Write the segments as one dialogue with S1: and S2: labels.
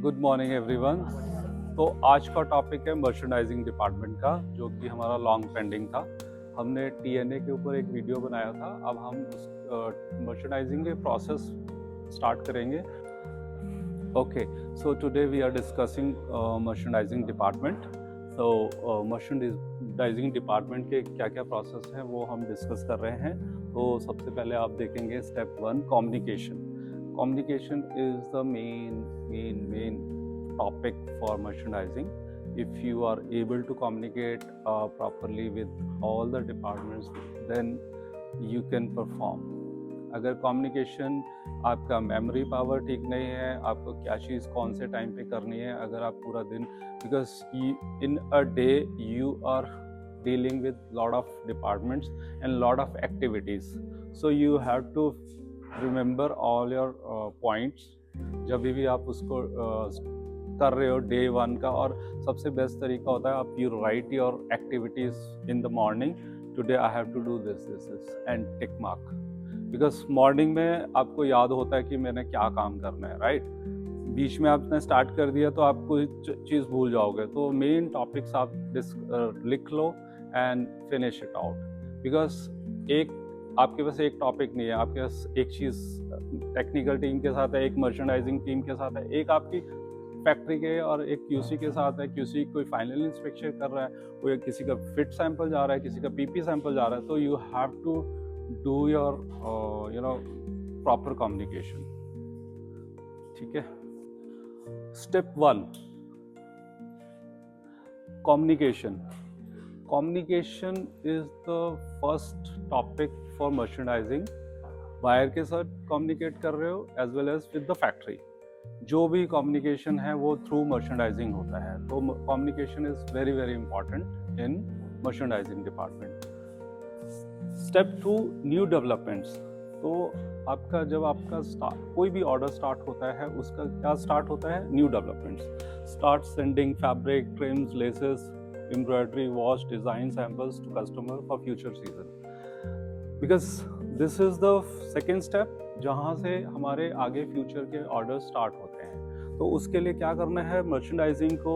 S1: Good morning everyone. तो आज का टॉपिक है मर्चेंडाइजिंग डिपार्टमेंट का, जो कि हमारा लॉन्ग पेंडिंग था। हमने टीएनए के ऊपर एक वीडियो बनाया था। अब हम उस मर्चेंडाइजिंग के प्रोसेस स्टार्ट करेंगे। Okay, so today we are discussing merchandising department. तो मर्चेंडाइजिंग डिपार्टमेंट के क्या क्या प्रोसेस हैं वो हम डिस्कस कर रहे हैं। तो सबसे पहले आप देखेंगे step 1, communication. Communication is the main topic for merchandising. If you are able to communicate properly with all the departments, then you can perform. अगर कम्युनिकेशन, आपका मेमोरी पावर ठीक नहीं है, आपको क्या चीज़ कौन से टाइम पे करनी है, अगर आप पूरा दिन, because in a day you are dealing with lot of departments and lot of activities, so you have to remember all your points जब भी आप उसको कर रहे हो डे 1 का। और सबसे बेस्ट तरीका होता है आप you write your activities in the morning, today I have to do this and tick mark, because morning में आपको याद होता है कि मैंने क्या काम करना है, राइट। बीच में आपने स्टार्ट कर दिया तो आप कोई चीज़ भूल जाओगे। तो मेन टॉपिक्स आप लिख लो and finish it out, because एक आपके पास एक टॉपिक नहीं है, आपके पास एक चीज़ टेक्निकल टीम के साथ है, एक मर्चेंडाइजिंग टीम के साथ है, एक आपकी फैक्ट्री के और एक क्यूसी के साथ है। क्यूसी कोई फाइनल इंस्पेक्शन कर रहा है, कोई किसी का फिट सैंपल जा रहा है, किसी का पीपी सैंपल जा रहा है। तो you have to do your proper communication, ठीक है। Step 1, communication. Communication is the first topic for merchandising. Buyer के साथ कम्युनिकेट कर रहे हो as well as with the factory. जो भी कम्युनिकेशन है वो थ्रू मर्चेंडाइजिंग होता है। तो communication is very very important in merchandising department. Step 2, new developments. तो आपका जब आपका कोई भी ऑर्डर स्टार्ट होता है, उसका क्या स्टार्ट होता है? New developments. Start sending fabric, TRIMS, laces, embroidery, wash, design samples to customer for future season, because this is the second step जहाँ से हमारे आगे फ्यूचर के ऑर्डर स्टार्ट होते हैं। तो उसके लिए क्या करना है? मर्चेंडाइजिंग को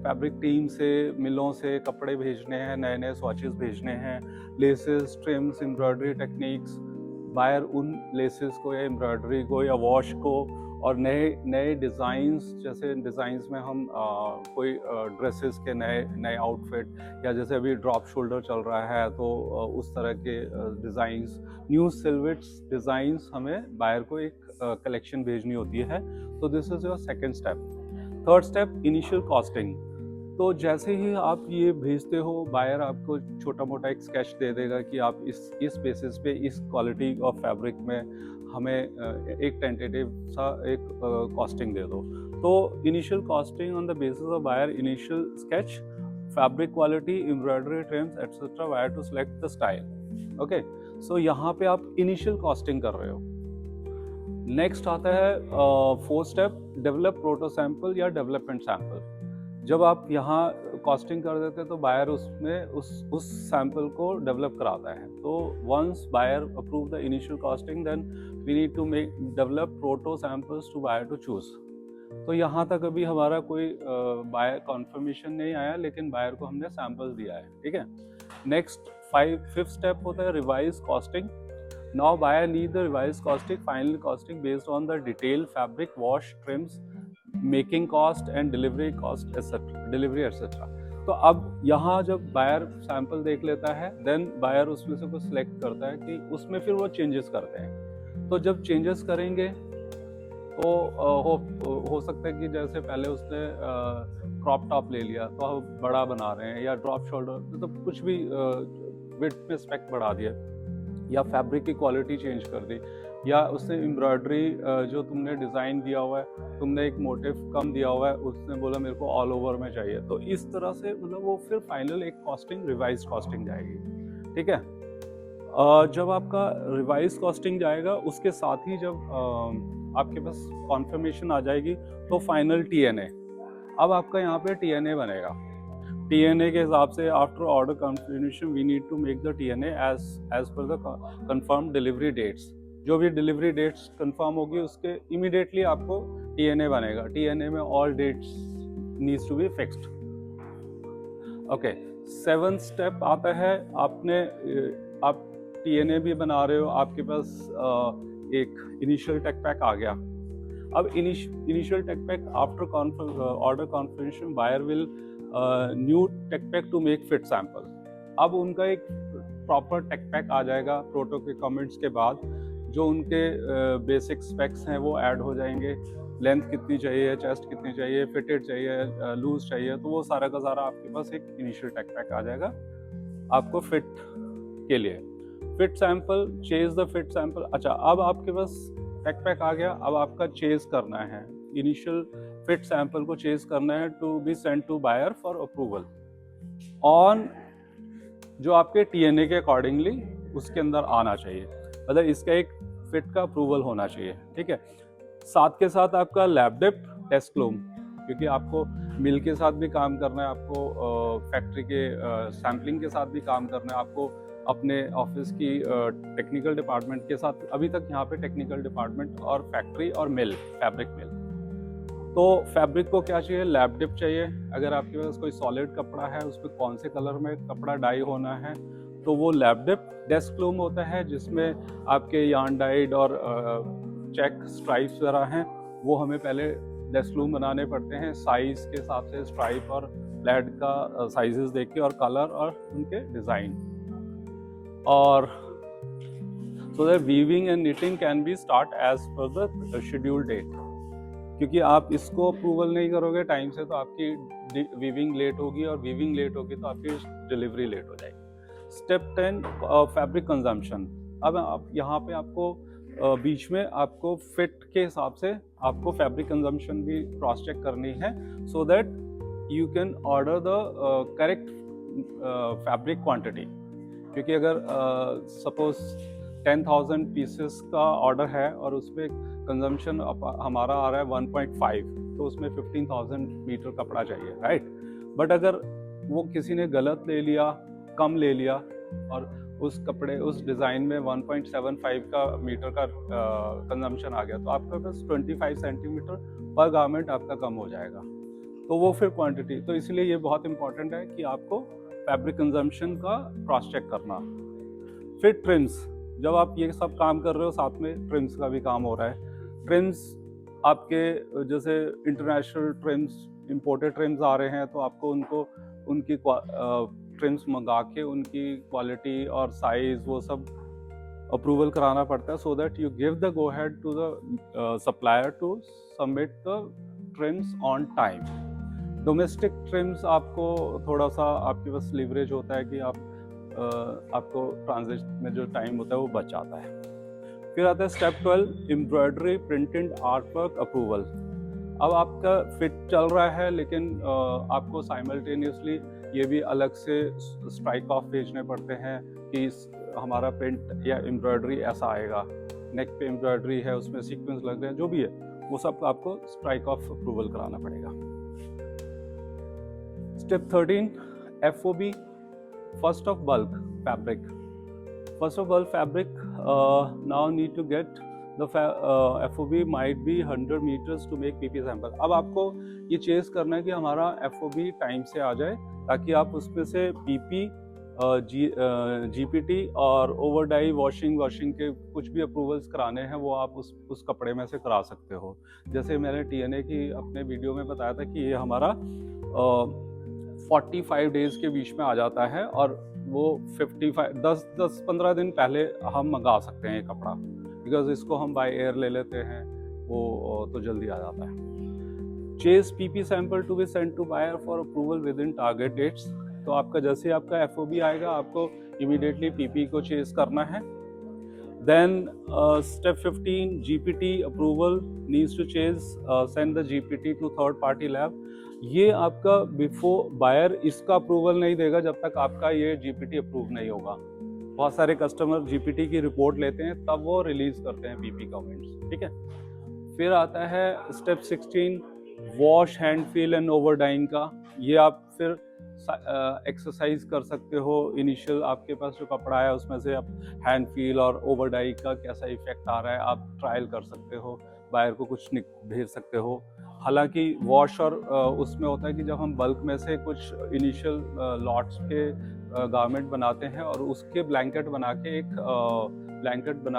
S1: फैब्रिक टीम से, मिलों से कपड़े भेजने हैं, नए नए स्वॉचेस भेजने हैं, laces, trims, embroidery techniques. Buyer उन लेसेस को या एम्ब्रॉयडरी को या वॉश को और नए नए डिज़ाइंस, जैसे डिज़ाइंस में हम कोई ड्रेसेस के नए आउटफिट, या जैसे अभी ड्रॉप शोल्डर चल रहा है तो उस तरह के डिज़ाइंस, न्यू सिल्हूएट्स डिज़ाइंस, हमें बायर को एक कलेक्शन भेजनी होती है। तो this is your second step. Third step, initial costing. तो जैसे ही आप ये भेजते हो, बायर आपको छोटा मोटा एक स्केच दे देगा कि आप इस बेसिस पे, इस क्वालिटी ऑफ फैब्रिक में हमें एक टेंटेटिव सा एक कॉस्टिंग दे दो। तो initial costing on the basis of buyer initial sketch, fabric quality, embroidery, trims etcetera, buyer to select the style. Okay, so यहाँ पे आप इनिशियल कॉस्टिंग कर रहे हो। नेक्स्ट आता है fourth step, develop proto sample या डेवलपमेंट सैंपल। जब आप यहाँ कॉस्टिंग कर देते हैं तो बायर उसमें उस सैंपल को डेवलप कराता है। तो once buyer approve the initial costing, then we need to make develop proto samples to buyer to choose. तो यहाँ तक अभी हमारा कोई बायर कॉन्फर्मेशन नहीं आया, लेकिन बायर को हमने सैंपल्स दिया है, ठीक है। नेक्स्ट फिफ्थ स्टेप होता है revise costing. Now buyer need the revise costing, final costing based on the detail fabric, wash, trims, making cost and delivery cost etcetera. तो अब यहाँ जब बायर सैंपल देख लेता है, देन बायर उसमें से कुछ सिलेक्ट करता है कि उसमें फिर वो चेंजेस करते हैं। तो जब चेंजेस करेंगे तो हो सकता है कि जैसे पहले उसने क्रॉप टॉप ले लिया तो अब बड़ा बना रहे हैं, या ड्रॉप शोल्डर, तो कुछ भी विड्थ में स्पेक बढ़ा दिया, या फैब्रिक की क्वालिटी चेंज कर दी, या उसने एम्ब्रॉयडरी जो तुमने डिज़ाइन दिया हुआ है, तुमने एक मोटिव कम दिया हुआ है, उसने बोला मेरे को ऑल ओवर में चाहिए। तो इस तरह से मतलब वो फिर फाइनल एक कॉस्टिंग, रिवाइज कॉस्टिंग जाएगी, ठीक है। जब आपका रिवाइज कॉस्टिंग जाएगा, उसके साथ ही जब आपके पास कॉन्फर्मेशन आ जाएगी तो फाइनल टीएनए। अब आपका यहाँ पे टीएनए बनेगा। टीएनए के हिसाब से after order confirmation we need to make the TNA as per the confirm delivery dates. जो भी डिलीवरी डेट्स कंफर्म होगी उसके इमीडिएटली आपको TNA बनेगा। TNA में all dates needs to be fixed. Okay, 7th step आता है, आप TNA भी बना रहे हो, आपके पास एक इनिशियल टेक पैक आ गया। अब initial tech pack after order confirmation buyer will new tech pack to make fit sample. अब उनका एक प्रॉपर टेक पैक आ जाएगा प्रोटो के कमेंट्स के बाद, जो उनके बेसिक स्पेक्स हैं वो ऐड हो जाएंगे। लेंथ कितनी चाहिए, चेस्ट कितनी चाहिए, फिटेड चाहिए, लूज चाहिए, तो वो सारा का सारा आपके पास एक इनिशियल टेक पैक आ जाएगा आपको फिट के लिए। Fit sample, chase the fit sample. अच्छा, अब आपके पास टेक पैक आ गया, अब आपका चेज करना है, इनिशियल फिट सैंपल को चेज करना है to be send to buyer for approval on जो आपके TNA के अकॉर्डिंगली उसके अंदर आना चाहिए, मतलब इसका एक फिट का अप्रूवल होना चाहिए, ठीक है। साथ के साथ आपका लैब डेप्थ टेस्ट क्लोम, क्योंकि आपको मिल के साथ भी काम करना है, आपको फैक्ट्री के सैम्पलिंग के साथ भी काम करना है, आपको अपने ऑफिस की टेक्निकल डिपार्टमेंट के साथ, अभी तक यहाँ पे टेक्निकल डिपार्टमेंट और फैक्ट्री और मिल, फैब्रिक मिल। तो फैब्रिक को क्या चाहिए, लैब डिप चाहिए। अगर आपके पास कोई सॉलिड कपड़ा है, उस पर कौन से कलर में कपड़ा डाई होना है, तो वो लैब डिप। डेस्क क्लूम होता है जिसमें आपके यार्न डाइड और चेक स्ट्राइप्स वगैरह हैं, वो हमें पहले डेस्क क्लूम बनाने पड़ते हैं साइज के हिसाब से, स्ट्राइप और लेड का साइजेस देख के और कलर और उनके डिज़ाइन, और so that weaving and knitting can be start as per the schedule date. क्योंकि आप इसको अप्रूवल नहीं करोगे टाइम से तो आपकी वीविंग लेट होगी, और वीविंग लेट होगी तो आपकी डिलीवरी लेट हो जाएगी। Step 10 fabric consumption. अब आप यहाँ पे आपको बीच में आपको फिट के हिसाब से आपको फैब्रिक कंजम्पशन भी क्रॉस चेक करनी है, so that you can order the correct fabric quantity. क्योंकि अगर सपोज 10,000 पीसेस का ऑर्डर है और उसमें कंजम्पशन हमारा आ रहा है 1.5, तो उसमें 15,000 मीटर कपड़ा चाहिए, राइट। बट अगर वो किसी ने गलत ले लिया, कम ले लिया, और उस कपड़े उस डिज़ाइन में 1.75 का मीटर का कंजम्पशन आ गया, तो आपके पास 25 सेंटीमीटर पर गारमेंट आपका कम हो जाएगा। तो वो फिर क्वांटिटी, तो इसलिए ये बहुत इंपॉर्टेंट है कि आपको फैब्रिक कंजम्पशन का क्रॉस चेक करना। फिर ट्रिम्स, जब आप ये सब काम कर रहे हो साथ में ट्रिम्स का भी काम हो रहा है। ट्रिम्स आपके जैसे इंटरनेशनल ट्रिम्स, इंपोर्टेड ट्रिम्स आ रहे हैं, तो आपको उनकी ट्रिम्स मंगा के उनकी क्वालिटी और साइज वो सब अप्रूवल कराना पड़ता है, so that you give the go head to the supplier to submit the trims on time. Domestic trims आपको थोड़ा सा आपके पास लीवरेज होता है कि आपको ट्रांजिट में जो टाइम होता है वो बच जाता है। फिर आता है step 12 embroidery printed art work approval. अब आपका फिट चल रहा है, लेकिन आपको साइमल्टेनियसली ये भी अलग से स्ट्राइक ऑफ भेजने पड़ते हैं कि हमारा प्रिंट या एम्ब्रॉयडरी ऐसा आएगा, नेक पे एम्ब्रॉयडरी है, उसमें सीक्वेंस लग रहे हैं, जो भी है वो सब आपको स्ट्राइक ऑफ अप्रूवल कराना पड़ेगा। Step 13 FOB, first of bulk fabric. First of all, fabric now need to get the FOB might be 100 meters to make PP sample. अब आपको ये चेस करना है कि हमारा FOB टाइम से आ जाए, ताकि आप उसमें से PP, GPT और ओवर डाई वॉशिंग के कुछ भी अप्रूवल्स कराने हैं वो आप उस कपड़े में से करा सकते हो। जैसे मैंने TNA की अपने वीडियो में बताया था कि ये हमारा 45 डेज के बीच में आ जाता है, और वो 10-15 दिन पहले हम मंगा सकते हैं ये कपड़ा, बिकॉज इसको हम बाय एयर ले लेते हैं, वो तो जल्दी आ जाता है। Chase PP sample to be send to buyer for approval within target dates. तो आपका जैसे आपका FOB आएगा, आपको इमीडिएटली PP को चेज करना है। Then step 15 GPT approval needs to chase send the GPT to third party lab. ये आपका बिफोर बायर इसका अप्रूवल नहीं देगा जब तक आपका ये GPT अप्रूव नहीं होगा। बहुत सारे कस्टमर GPT की रिपोर्ट लेते हैं, तब वो रिलीज करते हैं PP कमेंट्स, ठीक है। फिर आता है step 16 wash, hand feel and over dyeing का। ये आप फिर एक्सरसाइज कर सकते हो। इनिशियल आपके पास जो कपड़ा है उसमें से आप हैंड फील और ओवर डाई का कैसा इफेक्ट आ रहा है आप ट्रायल कर सकते हो। बायर को कुछ भेज सकते हो। हालांकि वॉश और उसमें होता है कि जब हम बल्क में से कुछ इनिशियल लॉट्स के गारमेंट बनाते हैं और उसके ब्लैंकेट बना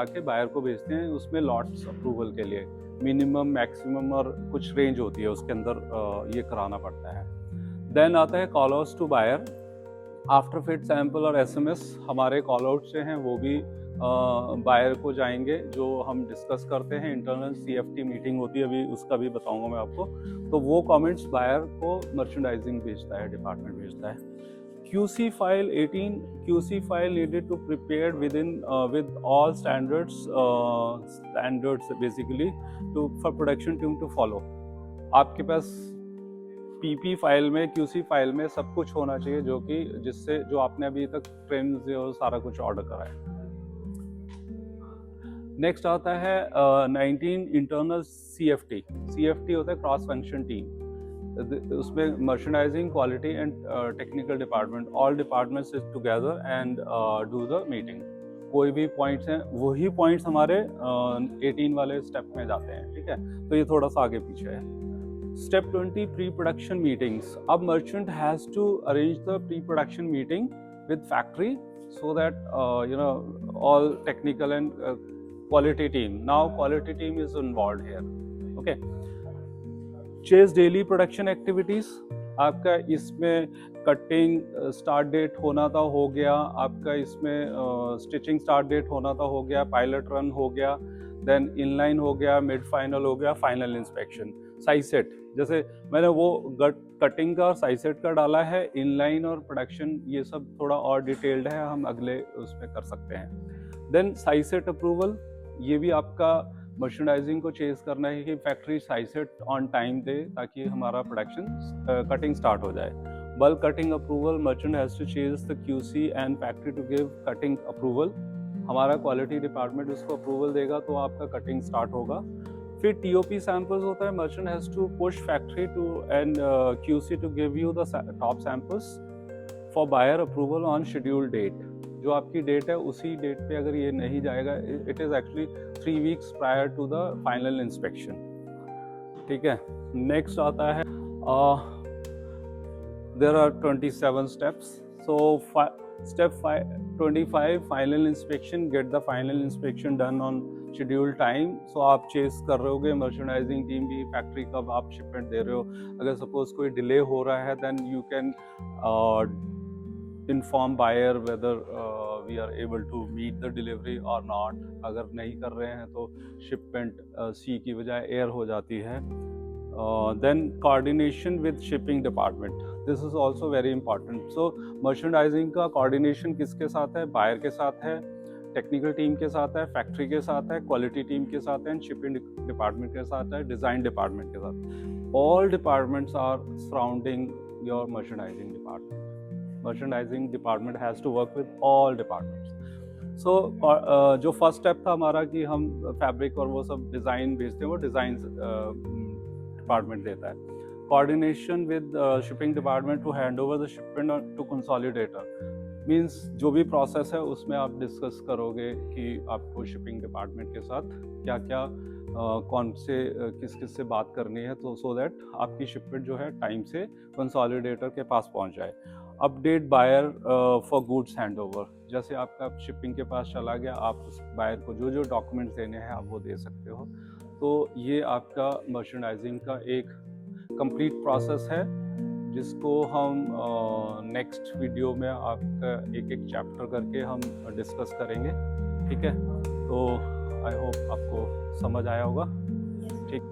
S1: के बायर को भेजते हैं, उसमें लॉट्स अप्रूवल के लिए मिनिमम मैक्सिमम और कुछ रेंज होती है, उसके अंदर ये कराना पड़ता है। देन आता है call outs to buyer. After fit sample और एसएमएस हमारे कॉल आउट से हैं, वो भी बायर को जाएंगे, जो हम डिस्कस करते हैं। इंटरनल सीएफटी मीटिंग होती है, अभी उसका भी बताऊंगा मैं आपको। तो वो कमेंट्स बायर को मर्चेंडाइजिंग भेजता है, डिपार्टमेंट भेजता है। QC file 18, QC file needed to prepared within with all standards basically for production team to follow। आपके पास PP फाइल में, QC फाइल में सब कुछ होना चाहिए जो आपने अभी तक ट्रेंड्स और सारा कुछ ऑर्डर करा है। नेक्स्ट आता है 19 इंटरनल CFT। CFT होता है क्रॉस फंक्शन टीम। उसमें merchandising, quality and technical department, all departments sit together and do the meeting. कोई भी पॉइंट्स हैं, वही पॉइंट्स हमारे 18 वाले स्टेप में जाते हैं, ठीक है। तो ये थोड़ा सा आगे पीछे है। Step 20 pre production meetings. अब merchant has to arrange the pre production meeting with factory so that all technical and quality team, now quality team is involved here, okay। Chase daily production activities. आपका इसमें cutting start date होना था, हो गया। आपका इसमें stitching start date होना था, हो गया। पायलट रन हो गया, देन इनलाइन हो गया, मिड फाइनल हो गया, फाइनल इंस्पेक्शन। साइज सेट, जैसे मैंने वो कटिंग का और साइज सेट का डाला है। इनलाइन और प्रोडक्शन ये सब थोड़ा और डिटेल्ड है, हम अगले उसमें कर सकते हैं। देन साइज सेट अप्रूवल, ये भी आपका मर्चेंडाइजिंग को चेज करना है कि factory size set on time दे, ताकि हमारा प्रोडक्शन कटिंग स्टार्ट हो जाए। Bulk cutting approval, merchant has to chase the QC and factory to give cutting approval. हमारा क्वालिटी डिपार्टमेंट उसको अप्रूवल देगा तो आपका कटिंग स्टार्ट होगा। फिर TOP सैंपल्स होता है, merchant has to push factory to and QC to give you the top samples for buyer approval on schedule date. जो आपकी डेट है उसी डेट पे अगर ये नहीं जाएगा, it is actually 3 weeks prior to the final inspection, ठीक है। नेक्स्ट आता है there are 27 steps. So step 25 final inspection, get the final inspection done on schedule time. So आप चेस कर रहे होगे मर्चेंडाइजिंग टीम की, फैक्ट्री कब आप शिपमेंट दे रहे हो। अगर सपोज कोई डिले हो रहा है, then you can inform buyer whether we are able to meet the delivery or not। अगर नहीं कर रहे हैं तो shipment C की बजाय air हो जाती है। Then coordination with shipping department, this is also very important। So merchandising का coordination किसके साथ है? buyer के साथ है, technical team के साथ है, factory के साथ है, quality team के साथ है, shipping department के साथ है, design department के साथ। all departments are surrounding your merchandising department। Merchandising department has to work with all departments. So जो फर्स्ट स्टेप था हमारा कि हम फैब्रिक और वो सब डिज़ाइन भेजते हैं, वो डिज़ाइन डिपार्टमेंट देता है। Coordination with shipping department to hand over the shipment to consolidator, means जो भी प्रोसेस है उसमें आप डिस्कस करोगे कि आपको शिपिंग डिपार्टमेंट के साथ क्या क्या कौन से किस किस से बात करनी है, तो सो दैट आपकी शिपमेंट जो है टाइम से कंसोलिडेटर के पास पहुंच जाए। Update buyer for goods handover, जैसे आपका शिपिंग के पास चला गया, आप उस बायर को जो जो डॉक्यूमेंट्स देने हैं आप वो दे सकते हो। तो ये आपका मर्चेंडाइजिंग का एक कंप्लीट प्रोसेस है, जिसको हम नेक्स्ट वीडियो में आपका एक एक चैप्टर करके हम डिस्कस करेंगे, ठीक है। तो आई होप आपको समझ आया होगा, ठीक।